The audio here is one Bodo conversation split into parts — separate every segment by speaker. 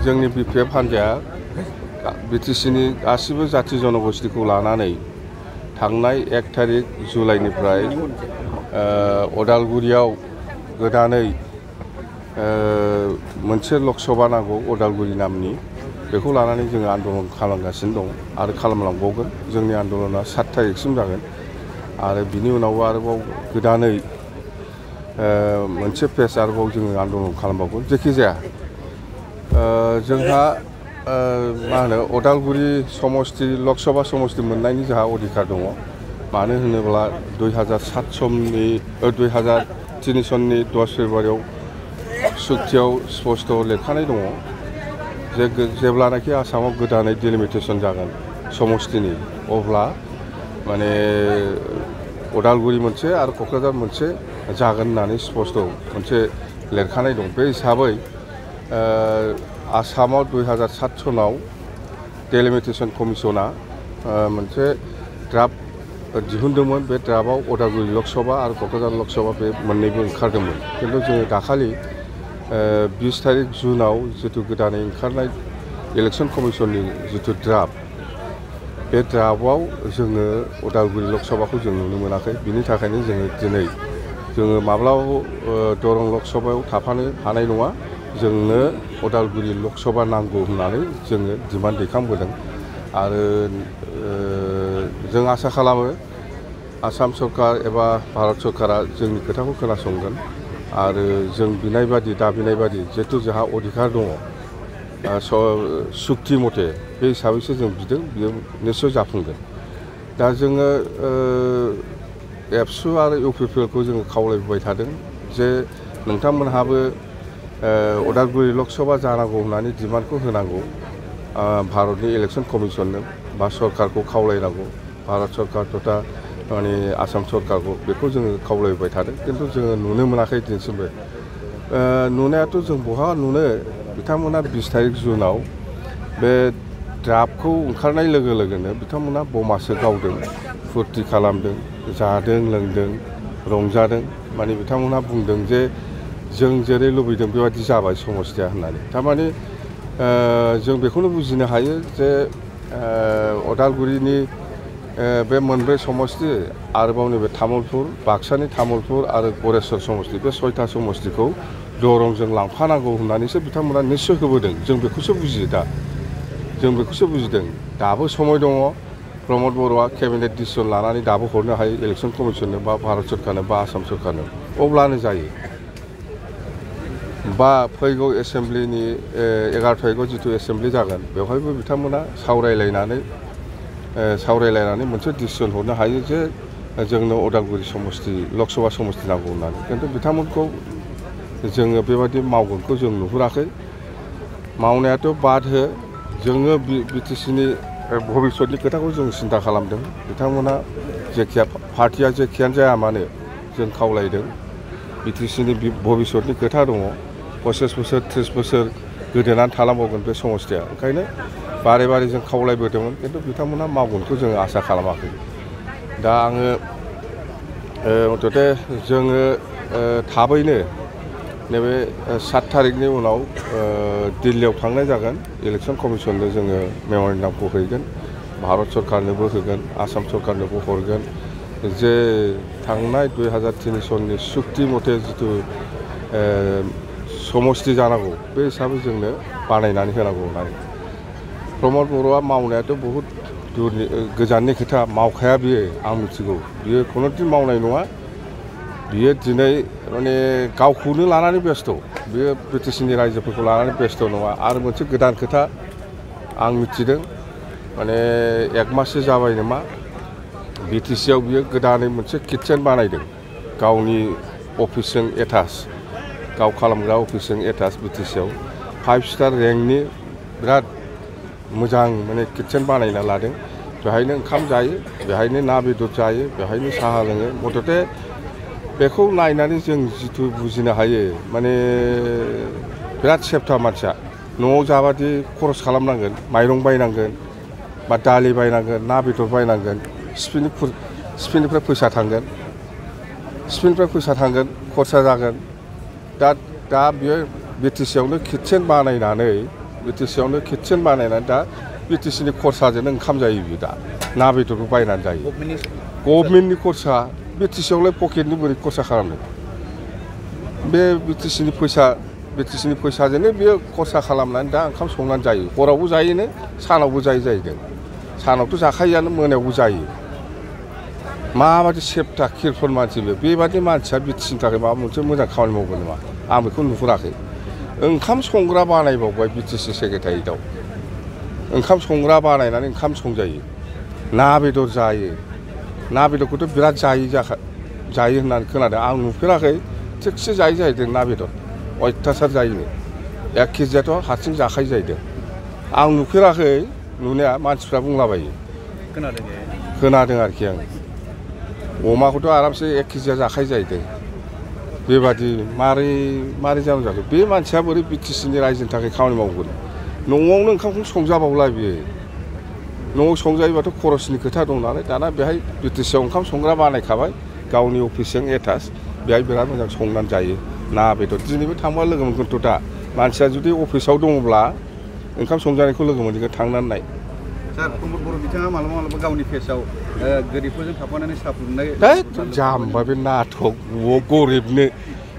Speaker 1: जोंनि BPF हान्जाया BTCनि गासिबो जाथि जनगोष्ठीखौ लानानै थांनाय 1 तारिख जुलाइनिफ्राय अदालगुरियाव गोदानै मोनसे लकसभा नांगौ अदालगुरि नामनि बेखौ लानानै जोङो आन्दलन खालामगासिनो दं आरो खालामलांबावगोन। जोंनि आन्दलना 7 तारिखसिम जागोन आरो बिनि उनाव आरोबाव गोदानै मोनसे फेज आरोबाव जोङो आन्दलन खालामबावगोन। जेखि जाया जोंहा मा होनो अदालगुरि समस्ति लकसभा समस्ति मोननायनि जोंहा अधिकार दङ। मानो होनोब्ला 2003 सननि 10 फेब्रुवारियाव सुक्तियाव स्पष्ट लिरखानाय दङ जे जेब्लानाखि आसामाव गोदानै डिलिमिटेसन जागोन समस्तिनि अब्ला माने अदालगुरि मोनसे आरो क'क्राझार मोनसे जागोन होननानै स्पष्ट मोनसे लिरखानाय दं। बे हिसाबै आसामाव 2007 सनाव डिलिमिटेसन कमिसना मोनसे ड्राफ्ट दिहुनदोंमोन। बे ड्राफ्टआव अदालगुरि लकसभा आरो क'क्राझार लकसभा बे मोननैबो ओंखारदोंमोन। खिन्थु जोङो दाखालि 20 तारिख जुनाव जितु गोदानै ओंखारनाय इलेक्सन कमिसननि जितु ड्राफ्ट बे ड्राफ्टआव जोङो अदालगुरि लकसभाखौ जों नुनो मोनाखै। बिनि थाखायनो जोङो माब्लाबाबो दरं लकसभायाव थाफानो हानाय नङा। जोंनो अदालगुरि लकसभा नांगौ होननानै जोङो डिमान्ड दैखांबोदों आरो जों आसा खालामो आसाम सरकार एबा भारत सरकारा जोंनि खोथाखौ खोनासंगोन आरो जों बिनाय बादि दाबिनाय बादि जिहेतु जोंहा अधिकार दङ सुक्ति मथे बे हिसाबैसो जों बिदों बियो निस्सय जाफुंगोन। दा जोङो एबसु आरो इउपिपिएलखौ जोङो खावलायबाय थादों जे नोंथांमोनहाबो अदालगुरि लकसभा जानांगौ होननानै डिमान्डखौ होनांगौ भारतनि इलेक्सन कमिसननो बा सरकारखौ खावलायनांगौ भारत सरकार तथा माने आसाम सरकारखौ बेखौ जोङो खावलायबाय थादों। खिन्थु जोङो नुनो मोनाखै दिनैसिमबो। नुनायाथ' जों बहा नुनो बिथांमोना 20 तारिख जुनाव बे ड्राफ्टखौ ओंखारनाय लोगो लोगोनो बिथांमोना बमासो गावदों फुरथि खालामदों जादों लोंदों रंजादों। माने बिथांमोना बुंदों जे जों जेरै लुबैदों बेबादि जाबाय समस्तिया होननानै। थारमाने जों बेखौनो बुजिनो हायो जे अदालगुरिनि बे मोनब्रै समस्ति आरोबाव नैबे तामुलपुर बाक्सानि तामुलपुर आरो गरेस्वर समस्ति बे 6था समस्तिखौ दरंजों लांफानांगौ होननानैसो बिथांमोना निस्सय होबोदों। जों बेखौसो बुजियो दा जों बेखौसो बुजिदों। दाबो समय दङ प्रमद बर'आ केबिनेट डिसिसन लानानै दाबो हरनो हायो इलेक्सन कमिसननो बा भारत सरकारनो बा आसाम सरकारनो अब्लानो जायो। बा फैगौ एसेम्ब्लिनि 11 तारिखआव जितु एसेम्ब्लि जागोन बेवहायबो बिथांमोना सावरायलायनानै मोनसे डिसिसन हरनो हायो जे जोंनो अदालगुरि समस्ति लकसभा समस्ति नांगौ होननानै। खिन्थु बिथांमोनखौ जोङो बेबादि मावगोनखौ जों नुहुराखै। मावनायाथ' बाद हो जोङो BTCनि भबिष्यतनि खोथाखौ जों सिन्था खालामदों। बिथांमोना जेखिया पार्टिया जेखियानो जाया मानो जों खावलायदों BTCनि भबिष्यतनि खोथा दङ। 25 बोसोर 30 बोसोर गोदोनानै थालांबावगोन बे समस्तिया। ओंखायनो बारे बारे जों खावलायबोदोंमोन खिन्थु बिथांमोना मावगोनखौ जोङो आसा खालामाखै। दा आङो मथथे जोङो थाबैनो नैबे 7 तारिखनि उनाव दिल्लीयाव थांनाय जागोन। इलेक्सन कमिसननो जोङो मेम'रेन्डामखौ हैगोन भारत सरकारनोबो होगोन आसाम सरकारनोबो हरगोन जे थांनाय 2003 सननि सुक्ति मथे जितु समस्ति जानांगौ बे हिसाबै जोंनो बानायनानै होनांगौ होननानै। प्रमद बर'आ मावनायाथ' बहुद गोजाननि खोथा मावखाया बियो आं मिथिगौ बियो खुनुदिन मावनाय नङा बियो दिनै माने गावखौनो लानानै बेस्थ' बियो बिटिसिनि रायजोफोरखौ लानानै बेस्थ' नङा आरो मोनसे गोदान खोथा आं मिथिदों माने एक माससो जाबाय नामा बिटिसिआव बियो गोदानै मोनसे किटचेन बानायदों गावनि अफिसजों एटाच गाव खालामग्रा अफिसजों एटाच बिटिसिआव 5 स्टार रेंकनि बिराद मोजां माने किटचेन बानायना लादों बेहायनो ओंखाम जायो बेहायनो ना बेदर जायो बेहायनो साहा लोङो मथथे बेखौ नायनानै जों जिथु बुजिनो हायो माने बिराद सेफथा मानसिया न'आव जाबादि खरस खालामनांगोन माइरं बायनांगोन बा दालि बायनांगोन ना बेदर बायनांगोन स्पिनिफ्राय फैसा थांगोन खरसा जागोन दा बियो बिटिसिआवनो किटचेन बानायनानै दा बिटिसिनि खरसाजोंनो ओंखाम जायो बियो दा ना बेदरखौ बायनानै जायो गभर्नमेन्टनि खरसा बिटिसिआवलाय पकेटनि बोरै खरसा खालामनो बे बिटिसिनि फैसाजोंनो बियो खरसा खालामनानै दा ओंखाम संनानै जायो हरावबो जायोनो सानावबो जाहैदों सानावथ' जाखायोआनो मोनायावबो जायो माबादि सेफथा किरफन मानसि बेबादि मानसिया बिटिसिनि थाखाय माबा मोनसे मोजां खामानि मावगोन नामा आं बेखौ नुहुराखै ओंखाम संग्रा बानायबावबाय बिटिसि सेक्रेटारियेटआव ओंखाम संग्रा बानायनानै ओंखाम संजायो ना बेदर जायो ना बेदरखौथ' बिराद जायो होननानै खोनादों आं नुफेराखै थिगसे जायो जाहैदों ना बेदर अयथासार जायो 1 केजियाथ' हारसिं जाखायो जाहैदों आं नुफेराखै नुनाया मानसिफ्रा बुंलाबायो खोनादों आरोखि आं अमाखौथ' आरामसे 1 केजिया जाखायो जाहैदों बेबादि मारै जानो जाखो बे मानसिया बोरै बिटिसिनि रायजोनि थाखाय खामानि मावगोन न'आवनो ओंखामखौ संजाबावला बियो न'आव संजायोबाथ' खरसनि खोथा दं नालाय दाना बेहाय बिटिसिआव ओंखाम संग्रा बानायखाबाय गावनि अफिसजों एटाच बेहाय बिराद मोजां संनानै जायो ना बेदर दिनैबो थांबा लोगो मोनगोनथ' दा मानसिया जुदि अफिसाव दङब्ला ओंखाम संजानायखौ लोगो मोनगोन थांनानै नाय
Speaker 2: सार प्रमद बर' बिथाङा मालाबा गावनि फेसआव गोरिबफोरजों थाफानानै साहा फुदुंनाय
Speaker 1: जाम्बा बे नाटक गरिबनो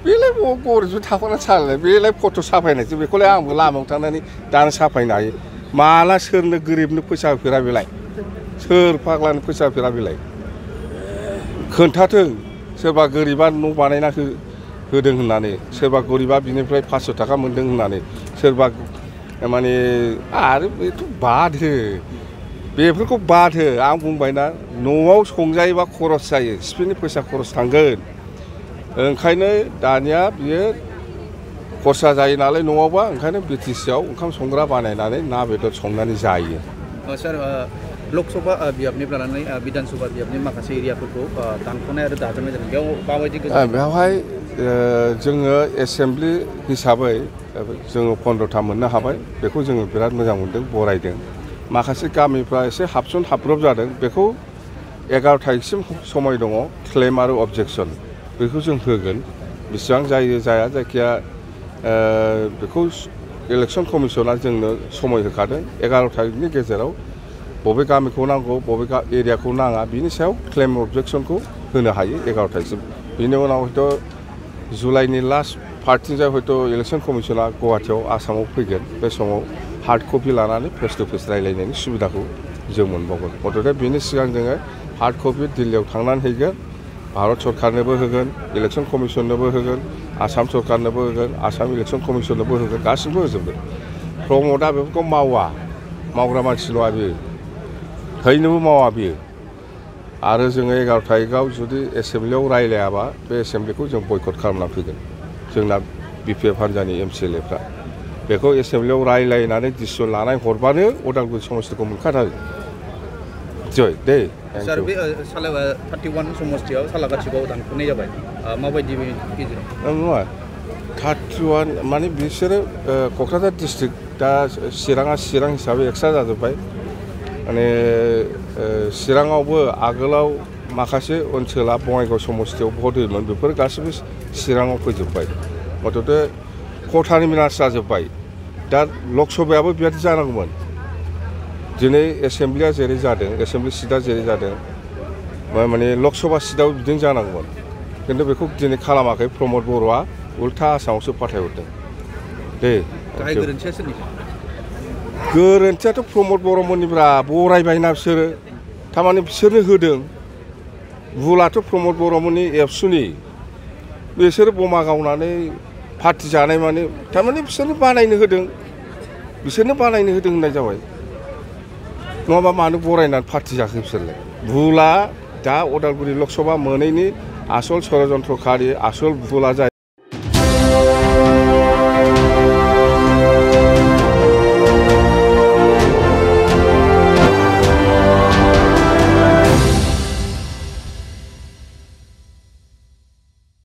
Speaker 1: बेलाय गरिबजों थाफानानै सालायनाय बेलाय फट' साफायनायसो बेखौलाय आंबो लामायाव थांनानै दानो साफायनो हायो माला सोरनो गोरिबनो फैसा होफेरा बेलाय सोर फाग्लानो फैसा होफेरा बेलाय खोन्थाथों सोरबा गोरिबा न' बानायना होदों होननानै सोरबा गरिबा बिनिफ्राय 500 थाखा मोन्दों होननानै सोरबा माने आरो बेथ' बादो बेफोरखौ बादो आं बुंबायना न'आव संजायोबा खरस जायो स्पिनि फैसा खरस थांगोन ओंखायनो दानिया बियो खरसा जायो नालाय न'आवबा ओंखायनो बिटिसिआव ओंखाम संग्रा बानायनानै ना बेदर संनानै जायो
Speaker 2: सार लकसभा बियाबनिफ्राय लानानै बिधान सभा बियाबनि माखासे एरियाफोरखौ दानख'नाय आरो दाजाबनाय जादों बेयाव माबायदि
Speaker 1: बेवहाय जोङो एसेम्ब्लि हिसाबै जोङो 15था मोननो हाबाय बेखौ जोङो बिराद मोजां मोनदों बरायदों माखासे गामिफ्रा एसे हाबब्रब जादों बेखौ 11 तारिखसिम समय दङ क्लेम आरो अबजेक्सन बेखौ जों होगोन बेसेबां जायो जाया जायखिया बेखौ इलेक्सन कमिसना जोंनो समय होखादों 11 तारिखनि गेजेराव बबे गामिखौ नांगौ बबे एरियाखौ नाङा बिनि सायाव क्लेम अबजेक्सनखौ होनो हायो 11 तारिखसिम बिनि उनाव हयथ' जुलाइनि लास्ट पार्टनिफ्राय हयथ' इलेक्सन कमिसना गुवाहाटियाव आसामाव फैगोन बे समाव हार्ड कपि लानानै फेस टु फेस रायलायनायनि सुबिदाखौ जों मोनबावगोन मथथे बेनि सिगां जोङो हार्ड कपि दिल्लीयाव थांनानै हैगोन भारत सरकारनोबो होगोन इलेक्सन कमिसननोबो होगोन आसाम सरकारनोबो होगोन आसाम इलेक्सन कमिसननोबो होगोन गासिबो होजोबगोन प्रमदआ बेफोरखौ मावग्रा मानसि नङा बियो हैनोबो मावा बियो आरो जोङो 11 तारिखआव जुदि एसेम्ब्लियाव रायलायाबा बे एसेम्ब्लिखौ जों बयकट खालामना फैगोन जोंना बिपिएफ हान्जानि MCLAफ्रा बेखौ एसेम्ब्लियाव रायलायनानै डिसिसन लानाय हरबानो उदालगुरि समस्तिखौ मोनखाथारो जय दे
Speaker 2: सार बे 31 समस्तियाव सालाकाथिखौ दानख'नाय जाबाय माबायदि गेजेराव
Speaker 1: नङा 31 माने बिसोरो क'क्राझार डिस्ट्रिक्ट दा चिरां हिसाबै एक्सट्रा जाजोब्बाय माने चिराङावबो आगोलाव माखासे ओनसोला बङाइगाव समस्तियाव भट होयोमोन बेफोर गासिबो चिराङाव फैजोब्बाय मथथे खथानि मिनास जाजोब्बाय दा लकसभायाबो बेबायदि जानांगौमोन दिनै एसेम्ब्लिया जेरै जादों एसेम्ब्लि सिटआ जेरै जादों माने लकसभा सिटआव बिदिनो जानांगौमोन खिन्थु बेखौ दिनै खालामाखै प्रमद बर'आ उल्था आसामावसो फाथायहरदों दे
Speaker 2: गाहाय गोरोन्थिया सोरनि
Speaker 1: गोरोन्थियाथ' प्रमद बर'मोननिब्रा बरायबायना बिसोरो थारमाने बिसोरनो होदों भुलाथ' प्रमद बर'मोननि एबसुनि बिसोरो बमा गावनानै पार्टि जानाय माने थारमाने बिसोरनो बानायनो होदों होननाय जाबाय नङाबा मानो बरायनानै पार्टि जाखो बिसोरलाय भुला दा उदालगुरि लकसभा मोनैनि आसल षड़यन्त्रखारि आसल भुला जाय